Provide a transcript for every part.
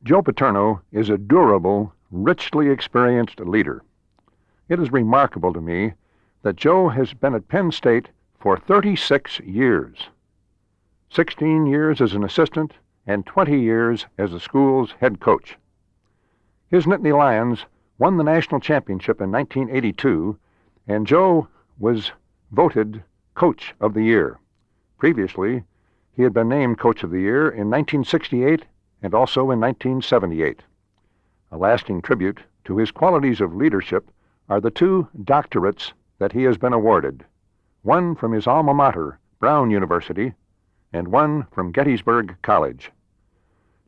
Joe Paterno is a durable, richly experienced leader. It is remarkable to me that Joe has been at Penn State for 36 years, 16 years as an assistant and 20 years as the school's head coach. His Nittany Lions won the national championship in 1982, and Joe was voted Coach of the Year. Previously, he had been named Coach of the Year in 1968 and also in 1978. A lasting tribute to his qualities of leadership are the two doctorates that he has been awarded, one from his alma mater, Brown University, and one from Gettysburg College.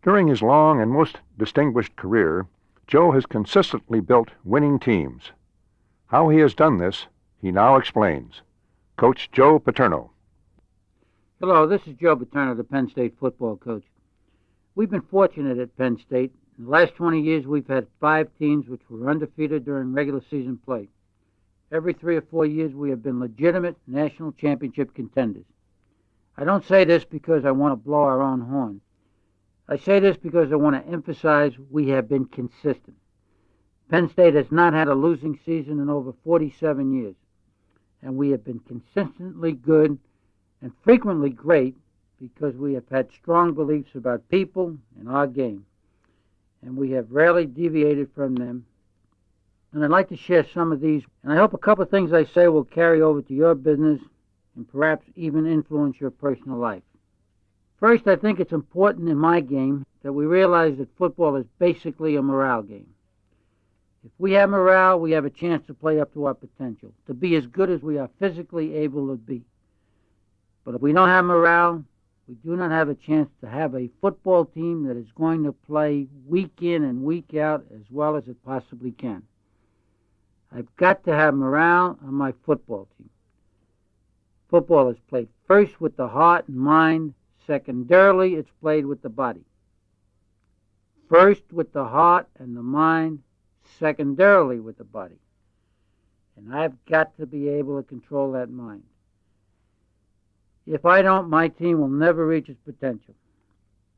During his long and most distinguished career, Joe has consistently built winning teams. How he has done this, he now explains. Coach Joe Paterno. Hello, this is Joe Paterno, the Penn State football coach. We've been fortunate at Penn State. In the last 20 years, we've had 5 teams which were undefeated during regular season play. Every 3 or 4 years, we have been legitimate national championship contenders. I don't say this because I want to blow our own horn. I say this because I want to emphasize we have been consistent. Penn State has not had a losing season in over 47 years, and we have been consistently good and frequently great because we have had strong beliefs about people and our game, and we have rarely deviated from them. And I'd like to share some of these, and I hope a couple of things I say will carry over to your business and perhaps even influence your personal life. First, I think it's important in my game that we realize that football is basically a morale game. If we have morale, we have a chance to play up to our potential, to be as good as we are physically able to be. But if we don't have morale, we do not have a chance to have a football team that is going to play week in and week out as well as it possibly can. I've got to have morale on my football team. Football is played first with the heart and mind. Secondarily, it's played with the body. First with the heart and the mind. Secondarily with the body. And I've got to be able to control that mind. If I don't, my team will never reach its potential.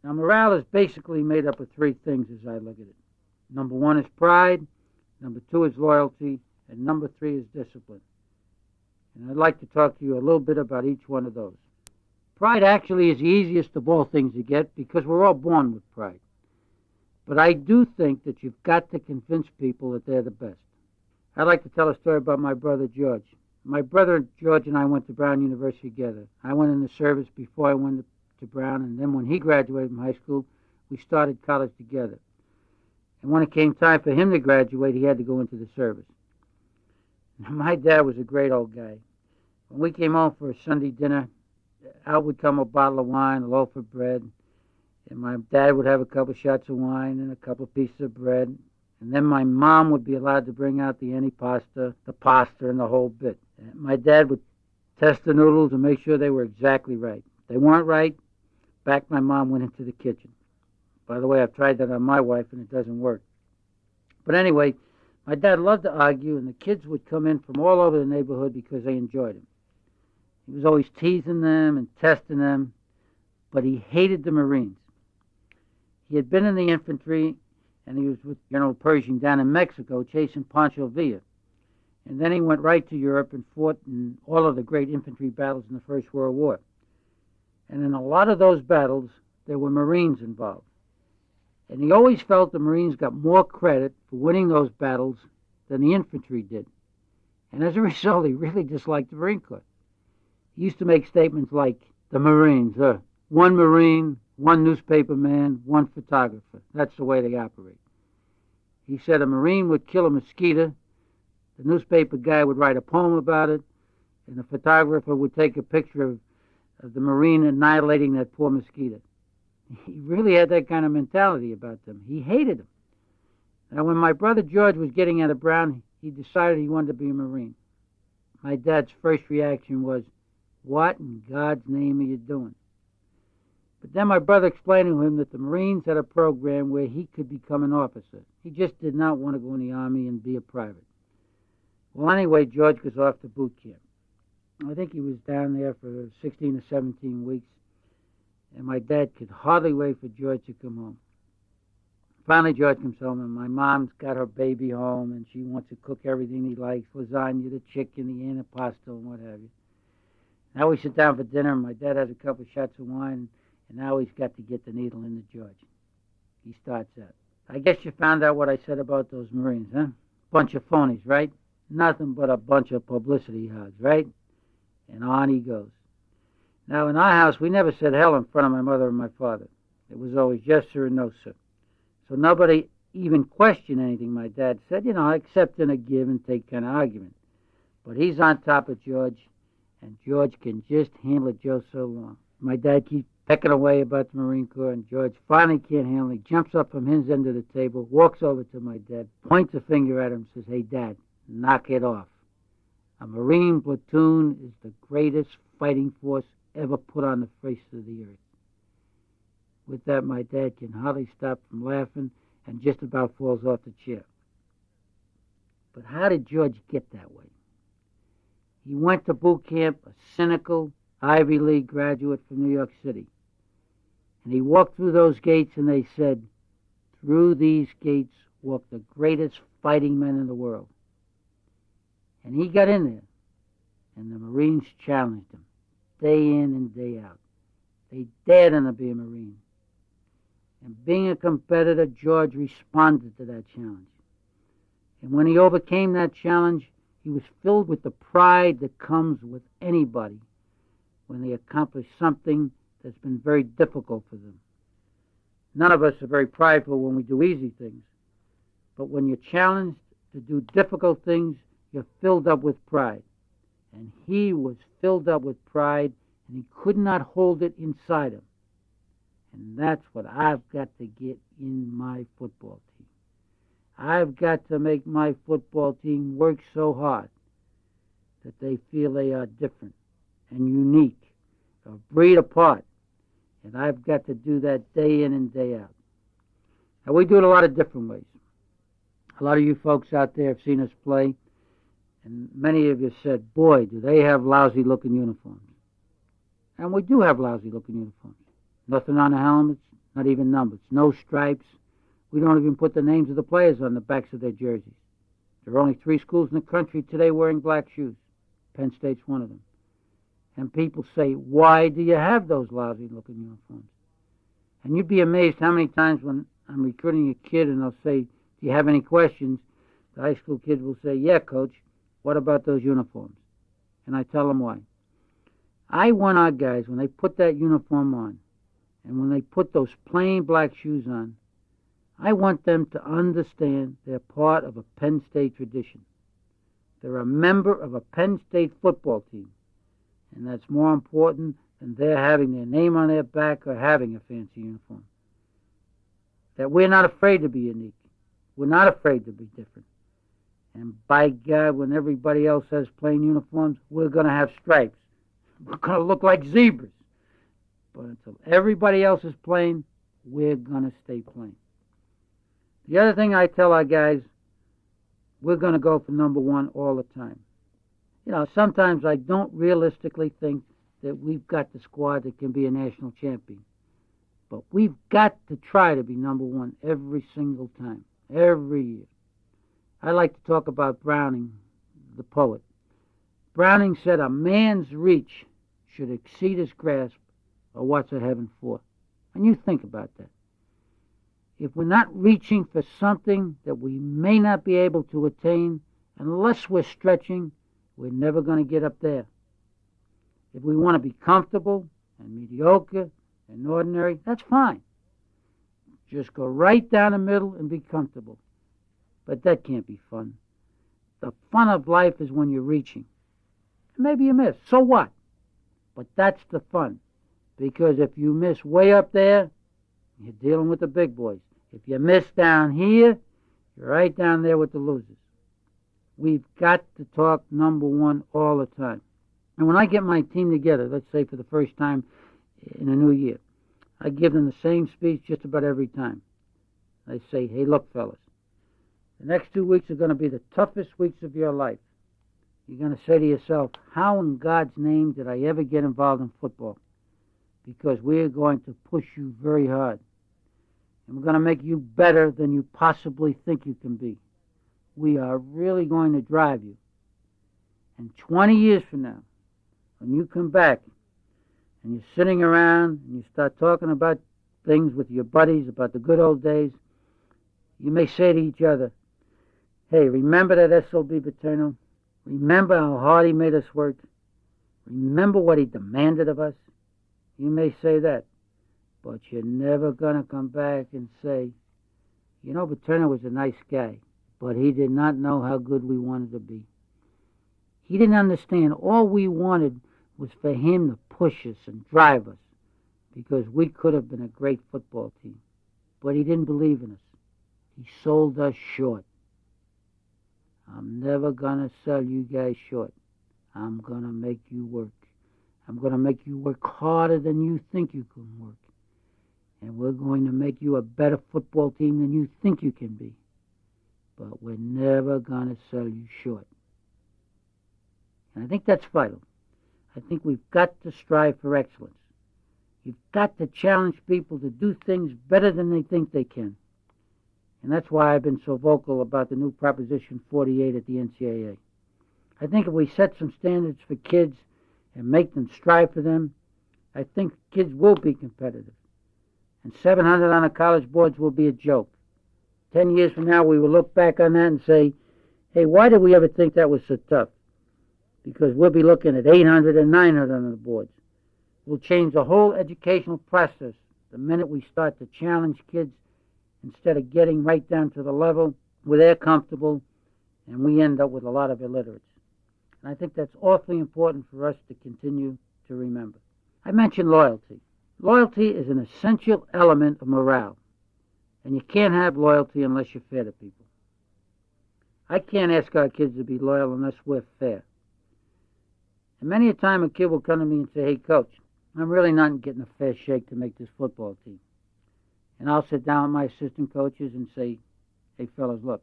Now, morale is basically made up of 3 things as I look at it. Number 1 is pride, number 2 is loyalty, and number 3 is discipline. And I'd like to talk to you a little bit about each one of those. Pride actually is the easiest of all things to get because we're all born with pride. But I do think that you've got to convince people that they're the best. I'd like to tell a story about my brother George. My brother George and I went to Brown University together. I went in the service before I went to Brown, and then when he graduated from high school, we started college together. And when it came time for him to graduate, he had to go into the service. Now, my dad was a great old guy. When we came home for a Sunday dinner, out would come a bottle of wine, a loaf of bread, and my dad would have a couple shots of wine and a couple of pieces of bread. And then my mom would be allowed to bring out the antipasta, the pasta, and the whole bit. And my dad would test the noodles and make sure they were exactly right. If they weren't right, back my mom went into the kitchen. By the way, I've tried that on my wife, and it doesn't work. But anyway, my dad loved to argue, and the kids would come in from all over the neighborhood because they enjoyed him. He was always teasing them and testing them, but he hated the Marines. He had been in the infantry, and he was with General Pershing down in Mexico chasing Pancho Villa. And then he went right to Europe and fought in all of the great infantry battles in the First World War. And in a lot of those battles, there were Marines involved. And he always felt the Marines got more credit for winning those battles than the infantry did. And as a result, he really disliked the Marine Corps. He used to make statements like, the Marines, one Marine, one newspaper man, one photographer. That's the way they operate. He said a Marine would kill a mosquito, the newspaper guy would write a poem about it, and the photographer would take a picture of the Marine annihilating that poor mosquito. He really had that kind of mentality about them. He hated them. Now, when my brother George was getting out of Brown, he decided he wanted to be a Marine. My dad's first reaction was, what in God's name are you doing? But then my brother explained to him that the Marines had a program where he could become an officer. He just did not want to go in the Army and be a private. Well, anyway, George goes off to boot camp. I think he was down there for 16 or 17 weeks, and my dad could hardly wait for George to come home. Finally, George comes home, and my mom's got her baby home, and she wants to cook everything he likes, lasagna, the chicken, the antipasto, and what have you. Now we sit down for dinner, and my dad has a couple of shots of wine, and now he's got to get the needle into George. He starts out. I guess you found out what I said about those Marines, huh? Bunch of phonies, right? Nothing but a bunch of publicity hogs, right? And on he goes. Now, in our house, we never said hell in front of my mother and my father. It was always yes, sir, and no, sir. So nobody even questioned anything my dad said, except in a give and take kind of argument. But he's on top of George, and George can just handle it just so long. My dad keeps pecking away about the Marine Corps, and George finally can't handle it. He jumps up from his end of the table, walks over to my dad, points a finger at him, and says, "Hey, Dad, knock it off. A Marine platoon is the greatest fighting force ever put on the face of the earth." With that, my dad can hardly stop from laughing and just about falls off the chair. But how did George get that way? He went to boot camp, a cynical Ivy League graduate from New York City. And he walked through those gates, and they said, "Through these gates walk the greatest fighting men in the world." And he got in there, and the Marines challenged him, day in and day out. They dared him to be a Marine. And being a competitor, George responded to that challenge. And when he overcame that challenge, he was filled with the pride that comes with anybody when they accomplish something that's been very difficult for them. None of us are very prideful when we do easy things. But when you're challenged to do difficult things, you're filled up with pride. And he was filled up with pride, and he could not hold it inside him. And that's what I've got to get in my football team. I've got to make my football team work so hard that they feel they are different and unique, a breed apart. And I've got to do that day in and day out. Now, we do it a lot of different ways. A lot of you folks out there have seen us play, and many of you said, "Boy, do they have lousy-looking uniforms." And we do have lousy-looking uniforms. Nothing on the helmets, not even numbers, no stripes. We don't even put the names of the players on the backs of their jerseys. There are only 3 schools in the country today wearing black shoes. Penn State's one of them. And people say, "Why do you have those lousy-looking uniforms?" And you'd be amazed how many times when I'm recruiting a kid and I'll say, "Do you have any questions?" The high school kids will say, "Yeah, Coach, what about those uniforms?" And I tell them why. I want our guys, when they put that uniform on, and when they put those plain black shoes on, I want them to understand they're part of a Penn State tradition. They're a member of a Penn State football team, and that's more important than their having their name on their back or having a fancy uniform. That we're not afraid to be unique. We're not afraid to be different. And by God, when everybody else has plain uniforms, we're going to have stripes. We're going to look like zebras. But until everybody else is plain, we're going to stay plain. The other thing I tell our guys, we're going to go for number 1 all the time. Sometimes I don't realistically think that we've got the squad that can be a national champion. But we've got to try to be number 1 every single time, every year. I like to talk about Browning, the poet. Browning said, "A man's reach should exceed his grasp, or what's a heaven for?" And you think about that. If we're not reaching for something that we may not be able to attain, unless we're stretching, we're never going to get up there. If we want to be comfortable and mediocre and ordinary, that's fine. Just go right down the middle and be comfortable. But that can't be fun. The fun of life is when you're reaching. Maybe you miss. So what? But that's the fun. Because if you miss way up there, you're dealing with the big boys. If you miss down here, you're right down there with the losers. We've got to talk number 1 all the time. And when I get my team together, let's say for the first time in a new year, I give them the same speech just about every time. I say, "Hey, look, fellas, the next 2 weeks are going to be the toughest weeks of your life. You're going to say to yourself, how in God's name did I ever get involved in football? Because we're going to push you very hard. and we're going to make you better than you possibly think you can be. We are really going to drive you. And 20 years from now, when you come back and you're sitting around and you start talking about things with your buddies, about the good old days, you may say to each other, hey, remember that S.O.B. Paterno? Remember how hard he made us work? Remember what he demanded of us? You may say that, but you're never going to come back and say, you know, Paterno was a nice guy, but he did not know how good we wanted to be. He didn't understand. All we wanted was for him to push us and drive us because we could have been a great football team. But he didn't believe in us. He sold us short. I'm never going to sell you guys short. I'm going to make you work. I'm going to make you work harder than you think you can work. And we're going to make you a better football team than you think you can be. But we're never going to sell you short. And I think that's vital. I think we've got to strive for excellence. You've got to challenge people to do things better than they think they can. And that's why I've been so vocal about the new Proposition 48 at the NCAA. I think if we set some standards for kids and make them strive for them, I think kids will be competitive. And 700 on the college boards will be a joke. 10 years from now, we will look back on that and say, hey, why did we ever think that was so tough? Because we'll be looking at 800 and 900 on the boards. We'll change the whole educational process the minute we start to challenge kids instead of getting right down to the level where they're comfortable and we end up with a lot of illiterates. And I think that's awfully important for us to continue to remember. I mentioned loyalty. Loyalty is an essential element of morale, and you can't have loyalty unless you're fair to people. I can't ask our kids to be loyal unless we're fair. And many a time a kid will come to me and say, hey, Coach, I'm really not getting a fair shake to make this football team. And I'll sit down with my assistant coaches and say, hey, fellas, look,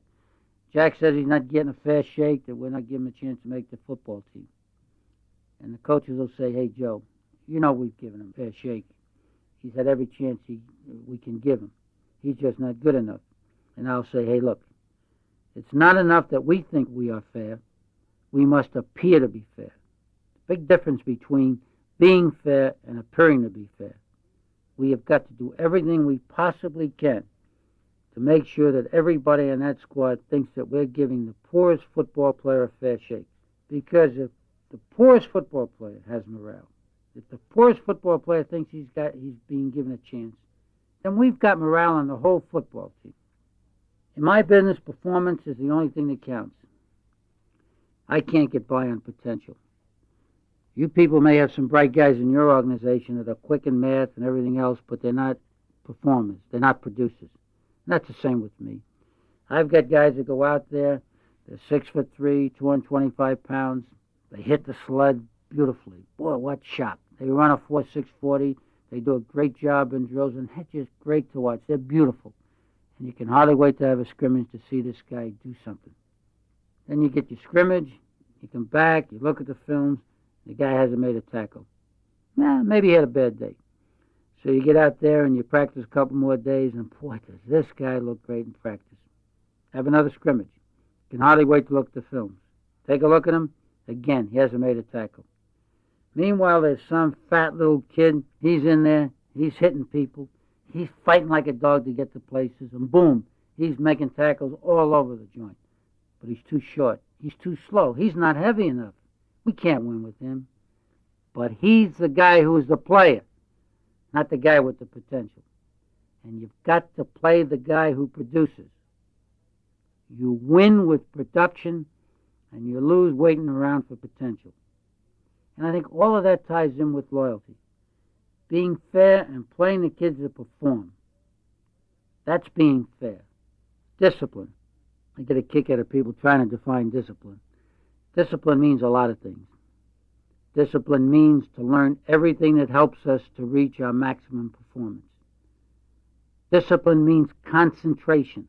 Jack says he's not getting a fair shake, that we're not giving him a chance to make the football team. And the coaches will say, hey, Joe, you know we've given him a fair shake. He's had every chance we can give him. He's just not good enough. And I'll say, hey, look, it's not enough that we think we are fair. We must appear to be fair. Big difference between being fair and appearing to be fair. We have got to do everything we possibly can to make sure that everybody in that squad thinks that we're giving the poorest football player a fair shake. Because if the poorest football player has morale, if the poorest football player thinks he's being given a chance, then we've got morale on the whole football team. In my business, performance is the only thing that counts. I can't get by on potential. You people may have some bright guys in your organization that are quick in math and everything else, but they're not performers. They're not producers. And that's the same with me. I've got guys that go out there, they're 6'3", 225 pounds. They hit the sled beautifully. Boy, what shot. They run a 4.6 40. They do a great job in drills, and it's just great to watch. They're beautiful. And you can hardly wait to have a scrimmage to see this guy do something. Then you get your scrimmage, you come back, you look at the films, the guy hasn't made a tackle. Maybe he had a bad day. So you get out there and you practice a couple more days, and boy, does this guy look great in practice. Have another scrimmage. You can hardly wait to look at the films. Take a look at him. Again, he hasn't made a tackle. Meanwhile, there's some fat little kid. He's in there. He's hitting people. He's fighting like a dog to get to places. And boom, he's making tackles all over the joint. But he's too short. He's too slow. He's not heavy enough. We can't win with him. But he's the guy who is the player, not the guy with the potential. And you've got to play the guy who produces. You win with production, and you lose waiting around for potential. And I think all of that ties in with loyalty. Being fair and playing the kids that perform. That's being fair. Discipline. I get a kick out of people trying to define discipline. Discipline means a lot of things. Discipline means to learn everything that helps us to reach our maximum performance. Discipline means concentration,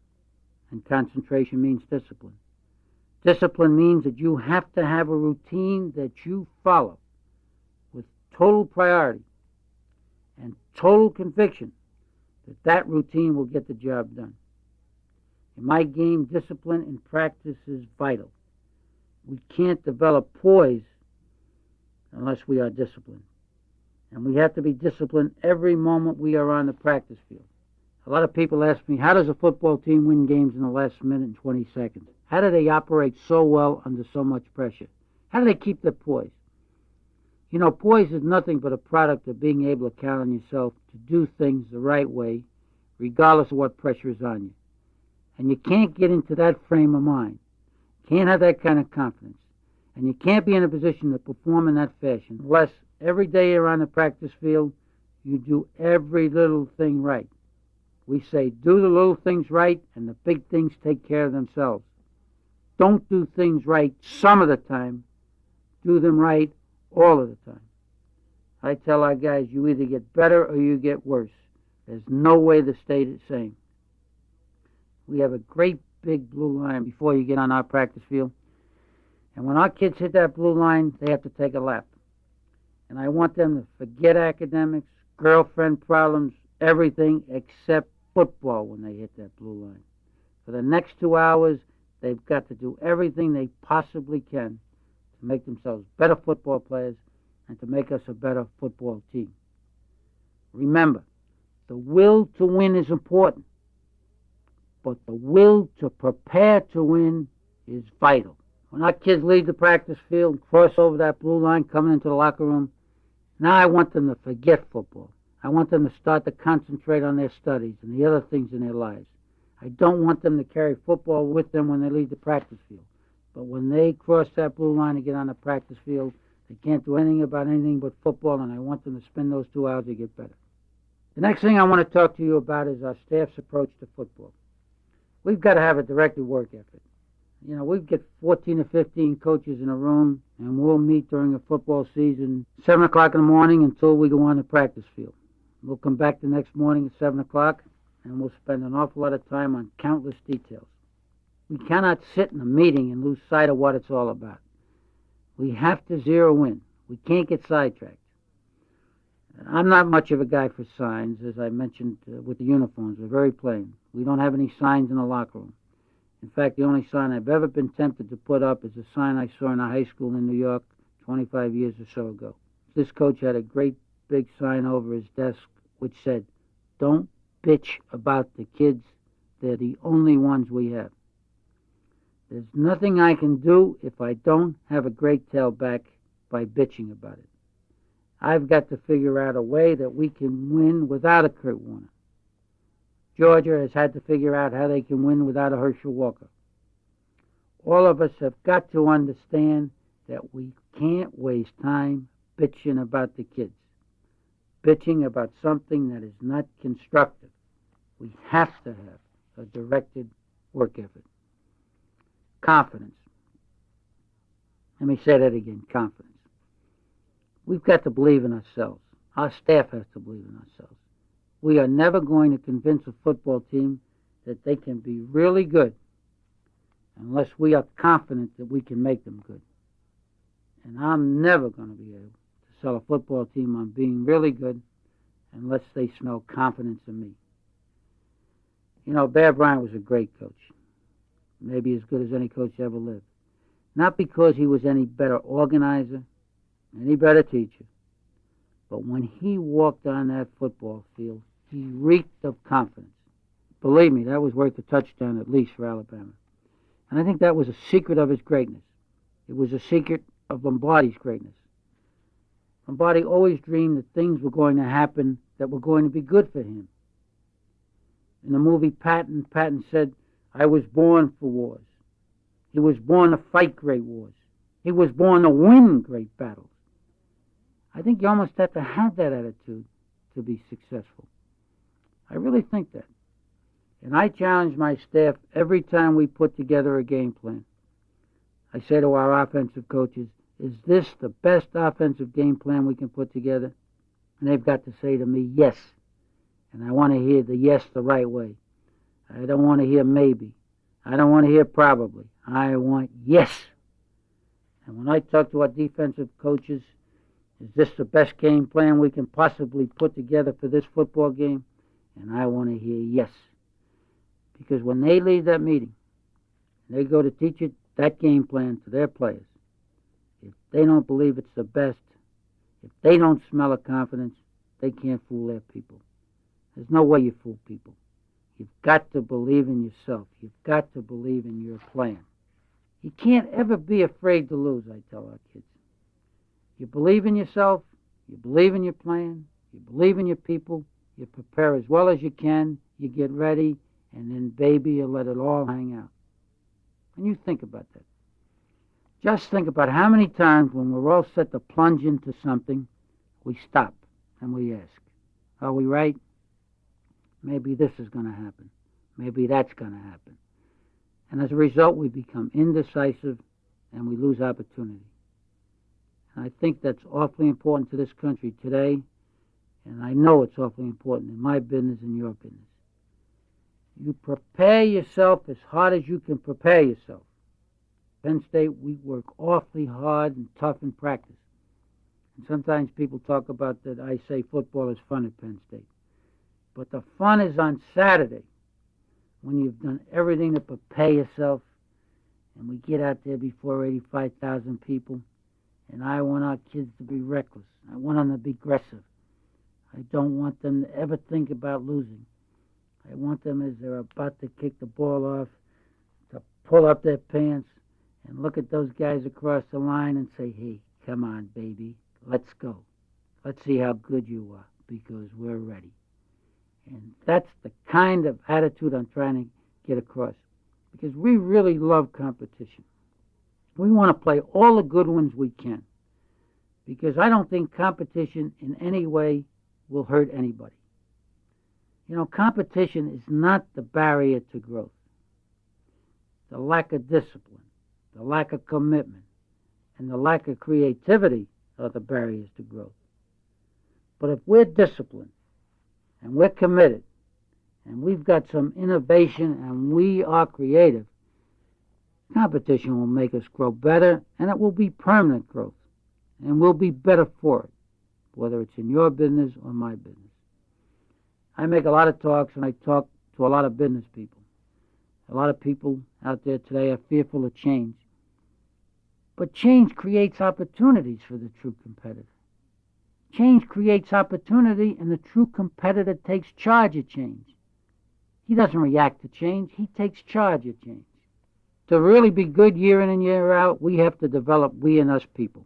and concentration means discipline. Discipline means that you have to have a routine that you follow with total priority and total conviction that routine will get the job done. In my game, discipline in practice is vital. We can't develop poise unless we are disciplined. And we have to be disciplined every moment we are on the practice field. A lot of people ask me, how does a football team win games in the last minute and 20 seconds? How do they operate so well under so much pressure? How do they keep their poise? You know, poise is nothing but a product of being able to count on yourself to do things the right way, regardless of what pressure is on you. And you can't get into that frame of mind. Can't have that kind of confidence. And you can't be in a position to perform in that fashion unless every day you're on the practice field, you do every little thing right. We say, do the little things right, and the big things take care of themselves. Don't do things right some of the time. Do them right all of the time. I tell our guys, you either get better or you get worse. There's no way to stay the same. We have a great big blue line before you get on our practice field. And when our kids hit that blue line, they have to take a lap. And I want them to forget academics, girlfriend problems, everything except football when they hit that blue line. For the next 2 hours, they've got to do everything they possibly can to make themselves better football players and to make us a better football team. Remember, the will to win is important, but the will to prepare to win is vital. When our kids leave the practice field, cross over that blue line, coming into the locker room, now I want them to forget football. I want them to start to concentrate on their studies and the other things in their lives. I don't want them to carry football with them when they leave the practice field. But when they cross that blue line and get on the practice field, they can't do anything about anything but football, and I want them to spend those 2 hours to get better. The next thing I want to talk to you about is our staff's approach to football. We've got to have a directed work effort. You know, we get 14 or 15 coaches in a room, and we'll meet during the football season 7 o'clock in the morning until we go on the practice field. We'll come back the next morning at 7 o'clock, and we'll spend an awful lot of time on countless details. We cannot sit in a meeting and lose sight of what it's all about. We have to zero in. We can't get sidetracked. I'm not much of a guy for signs, as I mentioned with the uniforms. We're very plain. We don't have any signs in the locker room. In fact, the only sign I've ever been tempted to put up is a sign I saw in a high school in New York 25 years or so ago. This coach had a great big sign over his desk which said, "Don't bitch about the kids. They're the only ones we have." There's nothing I can do if I don't have a great tailback by bitching about it. I've got to figure out a way that we can win without a Kurt Warner. Georgia has had to figure out how they can win without a Herschel Walker. All of us have got to understand that we can't waste time bitching about the kids, bitching about something that is not constructive. We have to have a directed work effort. Confidence. Let me say that again, confidence. We've got to believe in ourselves. Our staff has to believe in ourselves. We are never going to convince a football team that they can be really good unless we are confident that we can make them good. And I'm never going to be able to sell a football team on being really good unless they smell confidence in me. You know, Bear Bryant was a great coach. Maybe as good as any coach ever lived. Not because he was any better organizer, any better teacher, but when he walked on that football field, he reeked of confidence. Believe me, that was worth a touchdown at least for Alabama. And I think that was a secret of his greatness. It was a secret of Lombardi's greatness. Lombardi always dreamed that things were going to happen that were going to be good for him. In the movie Patton said, "I was born for wars. He was born to fight great wars. He was born to win great battles." I think you almost have to have that attitude to be successful. I really think that. And I challenge my staff every time we put together a game plan. I say to our offensive coaches, "Is this the best offensive game plan we can put together?" And they've got to say to me, "Yes." And I want to hear the yes the right way. I don't want to hear maybe. I don't want to hear probably. I want yes. And when I talk to our defensive coaches, is this the best game plan we can possibly put together for this football game? And I want to hear yes. Because when they leave that meeting, they go to teach it, that game plan to their players. If they don't believe it's the best, if they don't smell a confidence, they can't fool their people. There's no way you fool people. You've got to believe in yourself. You've got to believe in your plan. You can't ever be afraid to lose, I tell our kids. You believe in yourself, you believe in your plan, you believe in your people, you prepare as well as you can, you get ready, and then, baby, you let it all hang out. And you think about that. Just think about how many times when we're all set to plunge into something, we stop and we ask, are we right? Maybe this is going to happen. Maybe that's going to happen. And as a result, we become indecisive and we lose opportunity. And I think that's awfully important to this country today, and I know it's awfully important in my business and your business. You prepare yourself as hard as you can prepare yourself. Penn State, we work awfully hard and tough in practice. And sometimes people talk about that I say football is fun at Penn State. But the fun is on Saturday when you've done everything to prepare yourself, and we get out there before 85,000 people, and I want our kids to be reckless. I want them to be aggressive. I don't want them to ever think about losing. I want them, as they're about to kick the ball off, to pull up their pants and look at those guys across the line and say, hey, come on, baby, let's go. Let's see how good you are, because we're ready. And that's the kind of attitude I'm trying to get across, because we really love competition. We want to play all the good ones we can, because I don't think competition in any way will hurt anybody. You know, competition is not the barrier to growth. The lack of discipline, the lack of commitment, and the lack of creativity are the barriers to growth. But if we're disciplined, and we're committed, and we've got some innovation, and we are creative, competition will make us grow better, and it will be permanent growth, and we'll be better for it, whether it's in your business or my business. I make a lot of talks, and I talk to a lot of business people. A lot of people out there today are fearful of change. But change creates opportunities for the true competitor. Change creates opportunity, and the true competitor takes charge of change. He doesn't react to change. He takes charge of change. To really be good year in and year out, we have to develop we and us people.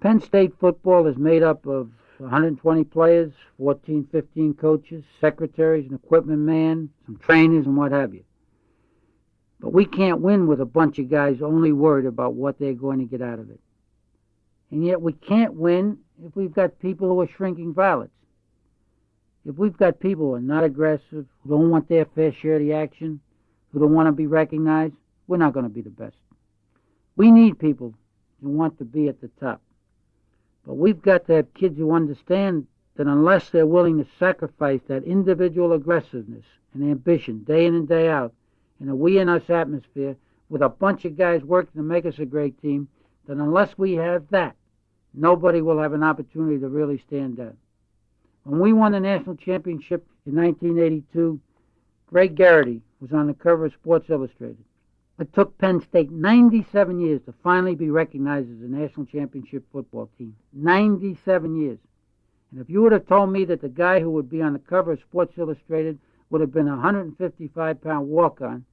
Penn State football is made up of 120 players, 14, 15 coaches, secretaries, an equipment man, some trainers, and what have you. But we can't win with a bunch of guys only worried about what they're going to get out of it. And yet we can't win if we've got people who are shrinking violets. If we've got people who are not aggressive, who don't want their fair share of the action, who don't want to be recognized, we're not going to be the best. We need people who want to be at the top. But we've got to have kids who understand that unless they're willing to sacrifice that individual aggressiveness and ambition day in and day out in a we and us atmosphere with a bunch of guys working to make us a great team, then unless we have that, nobody will have an opportunity to really stand out. When we won the national championship in 1982, Greg Garrity was on the cover of Sports Illustrated. It took Penn State 97 years to finally be recognized as a national championship football team. 97 years. And if you would have told me that the guy who would be on the cover of Sports Illustrated would have been a 155-pound walk-on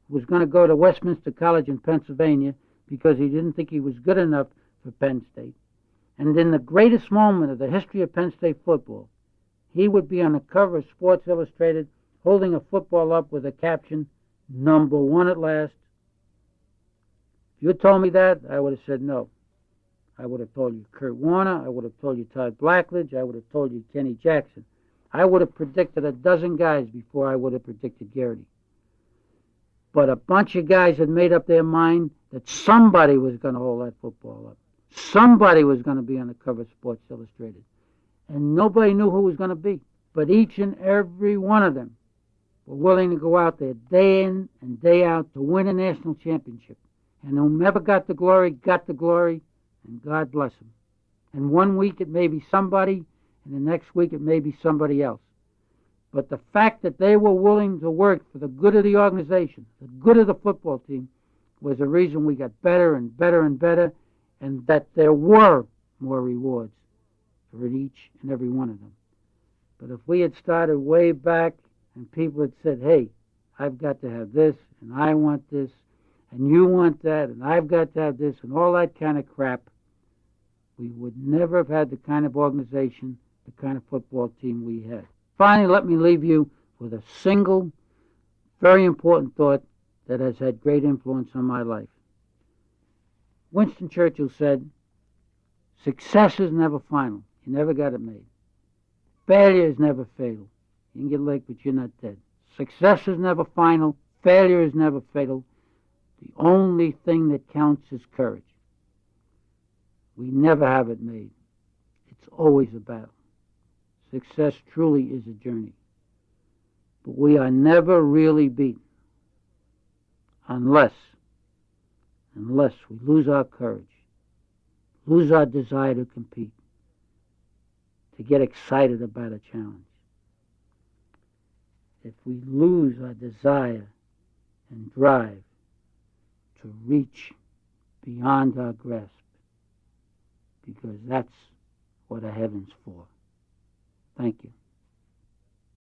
who was going to go to Westminster College in Pennsylvania because he didn't think he was good enough for Penn State, and in the greatest moment of the history of Penn State football, he would be on the cover of Sports Illustrated holding a football up with a caption, "Number one at last." If you had told me that, I would have said no. I would have told you Kurt Warner. I would have told you Todd Blackledge. I would have told you Kenny Jackson. I would have predicted a dozen guys before I would have predicted Garrity. But a bunch of guys had made up their mind that somebody was going to hold that football up. Somebody was going to be on the cover of Sports Illustrated. And nobody knew who it was going to be. But each and every one of them were willing to go out there day in and day out to win a national championship. And whomever got the glory, and God bless them. And one week it may be somebody, and the next week it may be somebody else. But the fact that they were willing to work for the good of the organization, the good of the football team, was the reason we got better and better and better, and that there were more rewards for each and every one of them. But if we had started way back and people had said, hey, I've got to have this, and I want this, and you want that, and I've got to have this, and all that kind of crap, we would never have had the kind of organization, the kind of football team we had. Finally, let me leave you with a single, very important thought that has had great influence on my life. Winston Churchill said, success is never final. You never got it made. Failure is never fatal. You can get licked, but you're not dead. Success is never final. Failure is never fatal. The only thing that counts is courage. We never have it made. It's always a battle. Success truly is a journey. But we are never really beaten unless we lose our courage, lose our desire to compete, to get excited about a challenge. If we lose our desire and drive to reach beyond our grasp, because that's what a heaven's for. Thank you.